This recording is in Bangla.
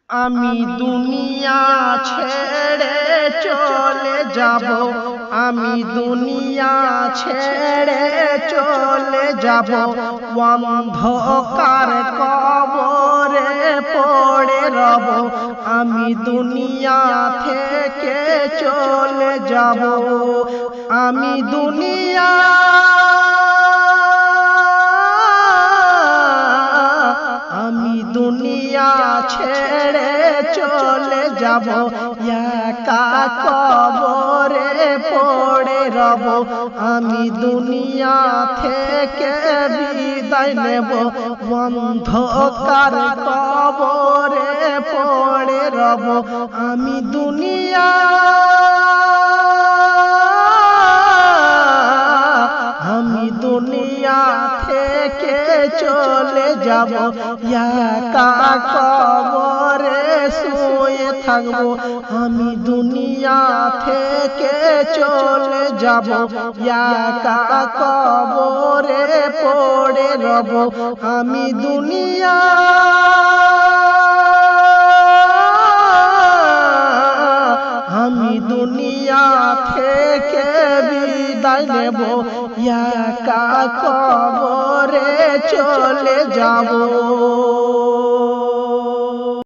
আমি দুনিয়া ছেড়ে চলে যাব, আমি দুনিয়া ছেড়ে চলে যাব, অন্ধকার কবরে পড়ে রব। আমি দুনিয়া থেকে চলে যাব, আমি দুনিয়া ছেড়ে চলে যাব, একা কবরে পড়ে রব। আমি দুনিয়া থেকে বিদায় নেব, অন্ধকার কবরে পড়ে রব। আমি দুনিয়া থেকে চলে যাব, একা কবরে শুয়ে থাকব। আমি দুনিয়া থেকে চলে যাব, একা কবরে পড়ে রব। আমি দুনিয়া থেকে বিদায় নেব, একা কবরে চলে যাব।